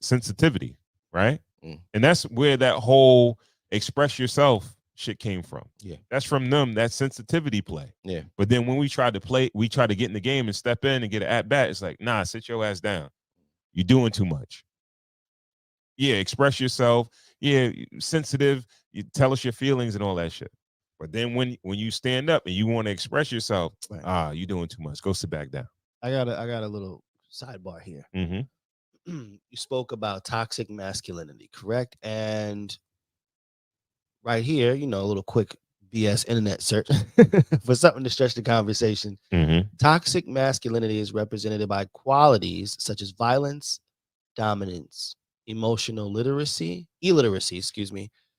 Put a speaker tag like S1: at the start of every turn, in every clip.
S1: sensitivity, right? And that's where that whole express yourself shit came from.
S2: Yeah.
S1: That's from them, that sensitivity play.
S2: Yeah.
S1: But then when we try to get in the game and step in and get an at bat, it's like, nah, sit your ass down. You're doing too much. Yeah, express yourself. Yeah, sensitive. You tell us your feelings and all that shit. But then when you stand up and you want to express yourself, you're doing too much. Go sit back down.
S3: I got a little sidebar here.
S1: Mm-hmm.
S3: You spoke about toxic masculinity, correct? And right here, a little quick BS internet search for something to stretch the conversation.
S1: Mm-hmm.
S3: Toxic masculinity is represented by qualities such as violence, dominance, emotional illiteracy,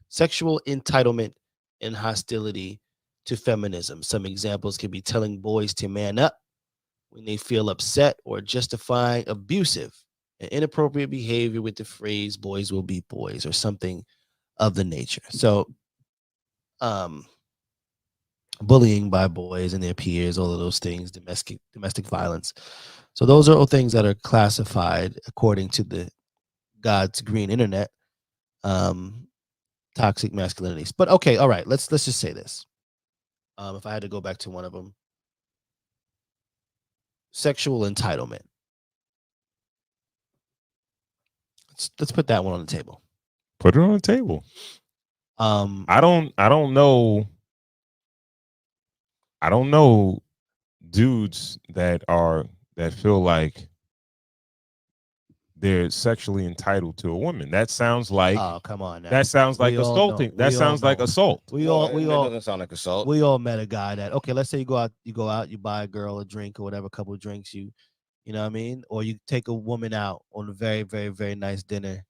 S3: sexual entitlement, and hostility to feminism. Some examples can be telling boys to man up when they feel upset or justifying abusive and inappropriate behavior with the phrase "boys will be boys" or something of the nature. So, bullying by boys and their peers, all of those things, domestic violence. So those are all things that are classified according to the God's green internet, toxic masculinities. But okay, all right, let's just say this. If I had to go back to one of them, sexual entitlement. Let's put that one on the table.
S1: Put it on the table. I don't know dudes that feel like they're sexually entitled to a woman. That sounds like,
S3: oh, come on now.
S1: That sounds like assaulting. That sounds like assault.
S3: We all
S2: doesn't sound like assault.
S3: We all met a guy that, okay, let's say you go out, you buy a girl a drink or whatever, a couple of drinks, you know what I mean? Or you take a woman out on a very, very, very nice dinner,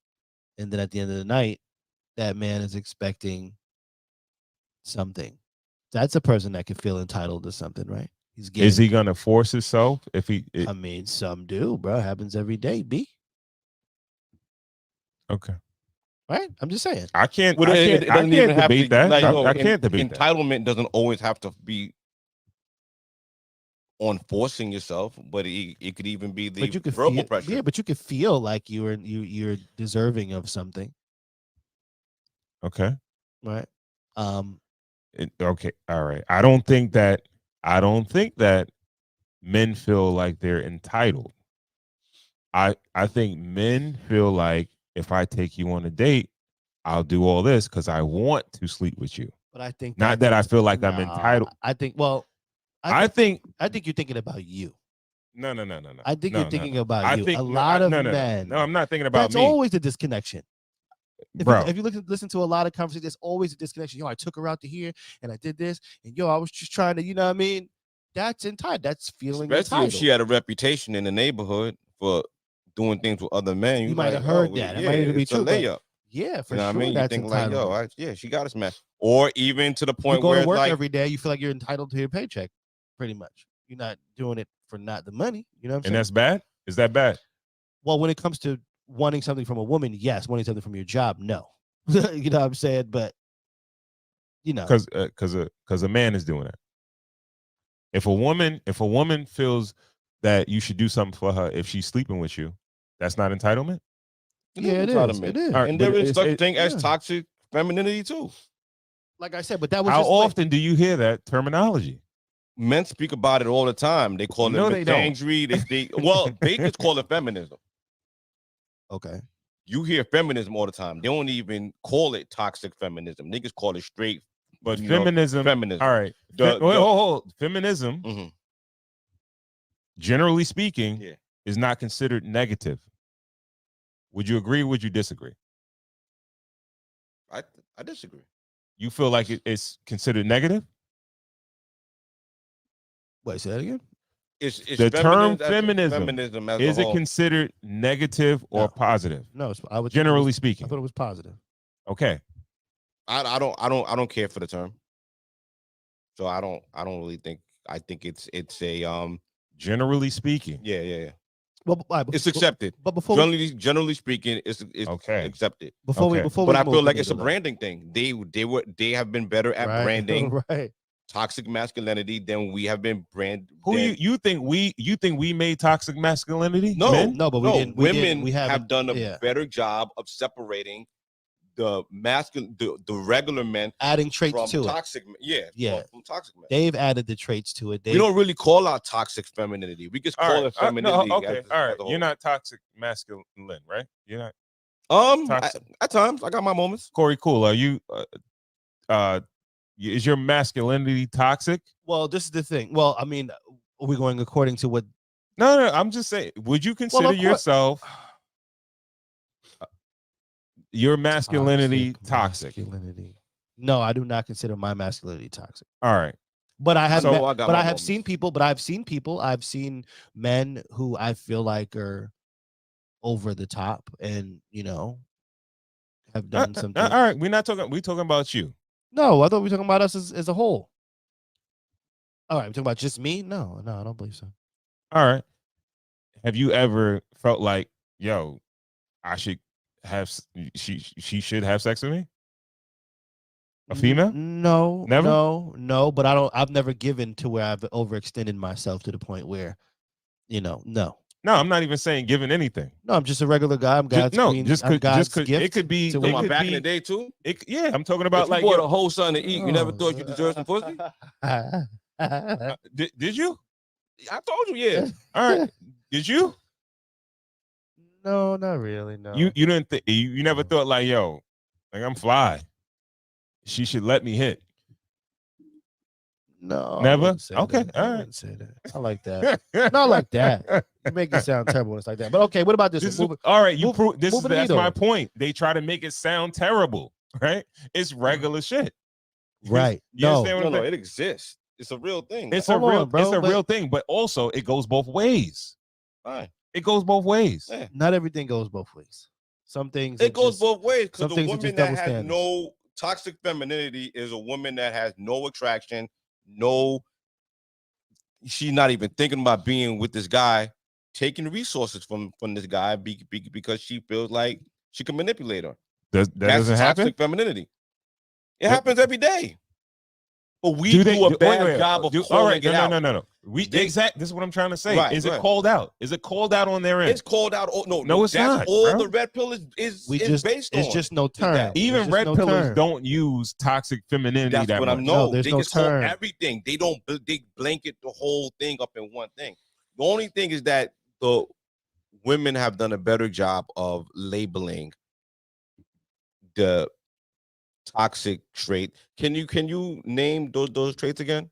S3: and then at the end of the night, that man is expecting something. That's a person that can feel entitled to something, right?
S1: Is he gonna force himself?
S3: I mean, some do, bro. Happens every day, B.
S1: Okay.
S3: Right? I'm just saying.
S1: I can't
S2: Well,
S1: debate that. I can't debate that.
S2: Entitlement doesn't always have to be on forcing yourself, but it could even be the verbal pressure.
S3: Yeah, but you could feel like you're deserving of something.
S1: Okay.
S3: Right.
S1: Okay. All right. I don't think that men feel like they're entitled. I think men feel like, if I take you on a date, I'll do all this because I want to sleep with you.
S3: But I think
S1: not that I feel like I'm entitled.
S3: I think you're thinking about you.
S1: No.
S3: I think you're thinking about you. A lot of men.
S1: No, I'm not thinking about
S3: me. That's always a disconnection. If you listen to a lot of conversations, there's always a disconnection. Yo, I took her out to here and I did this, and I was just trying to, you know what I mean? That's entitled. That's feeling
S2: especially
S3: entitled.
S2: If she had a reputation in the neighborhood for doing things with other men.
S3: You might have heard that. It might even be true.
S2: Layup.
S3: Yeah, for
S2: sure.
S3: I
S2: mean?
S3: That's
S2: you think
S3: entitlement.
S2: like, she got us, man. Or even to the point
S3: where
S2: to
S3: work every day, you feel like you're entitled to your paycheck. Pretty much, you're not doing it for not the money. You know what I'm saying?
S1: And that's bad. Is that bad?
S3: Well, when it comes to wanting something from a woman, yes. Wanting something from your job, no. You know what I'm saying? But
S1: because a man is doing that. If a woman feels that you should do something for her if she's sleeping with you, that's not entitlement.
S3: Yeah, it is. It is.
S2: And there is such a thing as toxic femininity too.
S3: Like I said, but that was
S1: how often do you hear that terminology?
S2: Men speak about it all the time. They call it angry. They just call it feminism.
S3: Okay.
S2: You hear feminism all the time. They don't even call it toxic feminism. Niggas call it straight.
S1: But feminism. All right. Feminism,
S2: mm-hmm.
S1: generally speaking, is not considered negative. Would you agree or would you disagree?
S2: I disagree.
S1: You feel like it's considered negative?
S3: Wait, say that again?
S2: It's
S1: the term feminism
S2: is
S1: it considered negative or positive?
S3: No, I would
S1: generally speaking.
S3: I thought it was positive.
S1: Okay.
S2: I don't care for the term. So I don't really think. I think it's a
S1: generally speaking.
S2: Yeah.
S3: Well,
S2: it's accepted.
S3: But before
S2: generally speaking, it's
S1: okay.
S2: accepted.
S3: But I feel like
S2: it's a branding thing. They have been better at branding.
S3: Right.
S2: toxic masculinity, then we have been brand.
S1: Who you think we made toxic masculinity?
S2: No,
S1: Men?
S3: No, but we didn't. We
S2: Women
S3: didn't. We
S2: have
S3: haven't
S2: done a
S3: yeah.
S2: better job of separating the masculine, the regular men
S3: adding traits
S2: from
S3: to it.
S2: toxic. Yeah. From toxic men.
S3: They've added the traits to it.
S2: We don't really call out toxic femininity. We just call it femininity.
S1: No, okay, all right. You're not toxic masculine, right? You're not.
S2: At times I got my moments.
S1: Corey, cool. Are you? Is your masculinity toxic?
S3: Well, this is the thing. Well, I mean, are we going according to what?
S1: No. I'm just saying. Would you consider yourself your masculinity toxic?
S3: Masculinity. No, I do not consider my masculinity toxic.
S1: All right.
S3: But I have,
S2: So
S3: I have seen people. But I've seen people. I've seen men who I feel like are over the top, and have done something.
S1: All right, we're talking about you.
S3: No, I thought we were talking about us as a whole. All right, we're talking about just me. No, I don't believe so.
S1: All right. Have you ever felt like, yo, I should have she should have sex with me? A female?
S3: No,
S1: never.
S3: No. But I've never given to where I've overextended myself to the point where, no.
S1: No, I'm not even saying giving anything.
S3: No, I'm just a regular guy. I'm God's queen.
S1: Just gift. It could be.
S2: So back in the day too.
S1: Yeah, I'm talking about
S2: like you bought a whole son to eat. You never thought you deserved some pussy.
S1: Did you?
S2: I told you, yeah.
S1: All right. Did you?
S3: No, not really. No.
S1: You didn't. You never thought like, yo, like I'm fly. She should let me hit.
S3: No,
S1: never. Okay,
S3: that.
S1: all
S3: I
S1: right.
S3: wouldn't say that. I like that. Not like that. You make it sound terrible when it's like that. But okay, what about this?
S1: All right, that's my point. They try to make it sound terrible, right? It's regular shit.
S3: Right.
S2: No, it exists. It's a real thing.
S1: It's a real thing, but also it goes both ways.
S2: Fine.
S1: It goes both ways.
S2: Yeah.
S3: Not everything goes both ways. Some things
S2: it goes both ways, because
S3: the
S2: woman that has no toxic femininity is a woman that has no attraction, she's not even thinking about being with this guy, taking resources from this guy because she feels like she can manipulate her.
S1: That's doesn't happen.
S2: Toxic femininity. It happens every day. But we do a bad job of calling it out.
S1: No. This is what I'm trying to say.
S2: Right,
S1: is it called out? Is it called out on their end?
S2: It's called out. No,
S1: it's
S2: that's
S1: not.
S2: all
S1: bro.
S2: the red pill is based on.
S3: It's just no term.
S1: Even red pillers don't use toxic femininity.
S2: That's
S1: that
S2: what
S1: much.
S2: I'm
S3: no,
S2: They just call
S3: term.
S2: everything. They don't. They blanket the whole thing up in one thing. The only thing is that the women have done a better job of labeling the toxic trait. Can you name those traits again?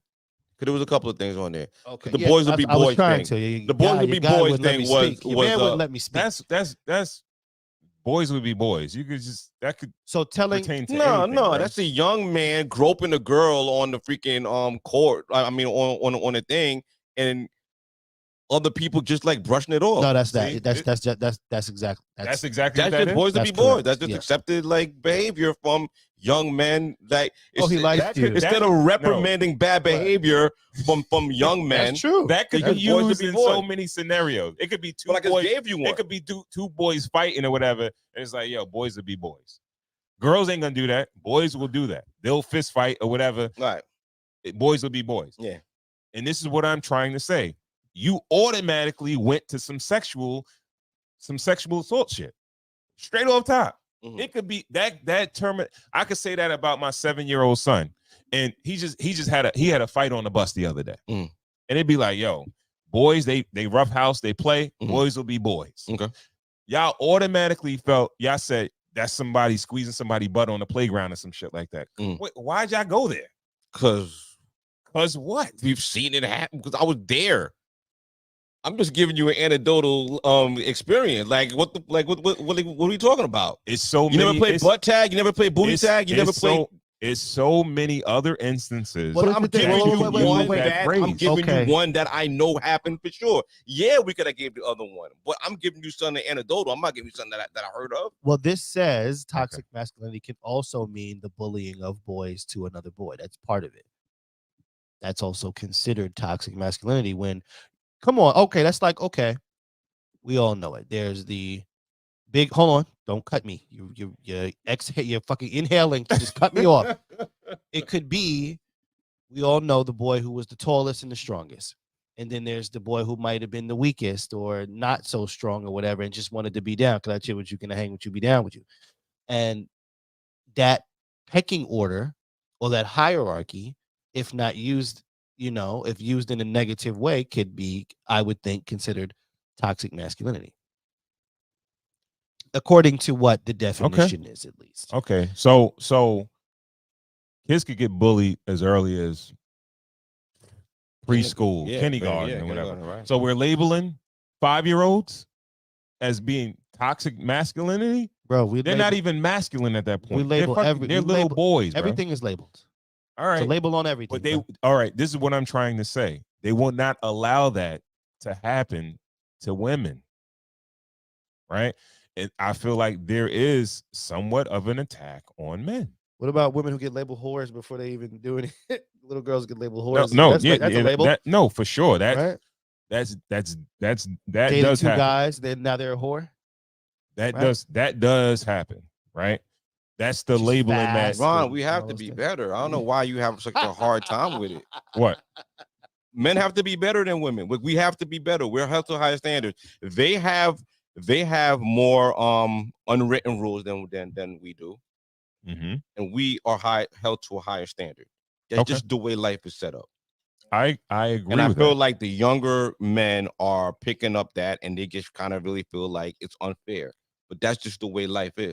S2: Because there was a couple of things on there.
S3: Okay,
S2: the boys would be boys thing. The boys would be boys thing was
S3: wouldn't let me speak.
S1: That's boys would be boys. You could just
S3: so telling
S2: no, that's a young man groping a girl on the freaking court. I mean on a thing, and other people just like brushing it off.
S3: No, that's exactly
S2: That's just boys to be boys. That's just accepted like behavior from young men. Like
S3: he likes you.
S2: Instead of reprimanding bad behavior from young men.
S3: That's true.
S1: That could be used in so many scenarios. It could be two boys. It could be two boys fighting or whatever. And it's like, yo, boys will be boys. Girls ain't gonna do that. Boys will do that. They'll fist fight or whatever.
S2: Right.
S1: Boys will be boys.
S2: Yeah.
S1: And this is what I'm trying to say. You automatically went to some sexual assault shit straight off top. Mm-hmm. It could be that term. I could say that about my 7-year-old son, and he had a fight on the bus the other day, and it'd be like, yo, boys, they roughhouse, they play. Boys will be boys.
S2: Okay,
S1: y'all automatically y'all said that's somebody squeezing somebody's butt on the playground or some shit like that. Wait, why'd y'all go there?
S2: Cause
S1: what?
S2: We've seen it happen. Because I was there. I'm just giving you an anecdotal experience. Like what are we talking about?
S1: It's so
S2: you never played butt tag, you never played booty tag, you never played.
S1: It's so many other instances.
S2: But I'm giving you one that I know happened for sure. Yeah, we could have gave the other one, but I'm giving you something anecdotal. I'm not giving you something that I heard of.
S3: Well, this says toxic masculinity can also mean the bullying of boys to another boy. That's part of it. That's also considered toxic masculinity when. Come on, okay, that's like, okay, we all know it. There's the big, hold on, don't cut me. You're fucking inhaling to just cut me off. It could be we all know the boy who was the tallest and the strongest. And then there's the boy who might have been the weakest or not so strong or whatever and just wanted to be down. Because I chill with you, can I hang with you, be down with you. And that pecking order or that hierarchy, if not used, if used in a negative way, could be, I would think, considered toxic masculinity. According to what the definition is, at least.
S1: Okay. So kids could get bullied as early as preschool, kindergarten, or whatever.
S2: Right.
S1: So we're labeling 5-year-olds as being toxic masculinity.
S3: Bro,
S1: they're not even masculine at that point.
S3: We label
S1: they're little boys.
S3: Everything is labeled.
S1: All right.
S3: It's a label on everything.
S1: But all right, this is what I'm trying to say. They will not allow that to happen to women. Right? And I feel like there is somewhat of an attack on men.
S3: What about women who get labeled whores before they even do anything? Little girls get labeled whores.
S1: No,
S3: that's a label.
S1: No, for sure.
S3: Right?
S1: That
S3: Dating
S1: does
S3: two
S1: happen.
S3: guys, then now they're a whore.
S1: That does happen, right? That's the labeling that.
S2: Ron, we have to be better. I don't know why you have such a hard time with it.
S1: What?
S2: Men have to be better than women. We have to be better. We're held to higher standards. They have more unwritten rules than we do, and we are held to a higher standard. That's just the way life is set up.
S1: I agree.
S2: And I feel like the younger men are picking up that, and they just kind of really feel like it's unfair. But that's just the way life is.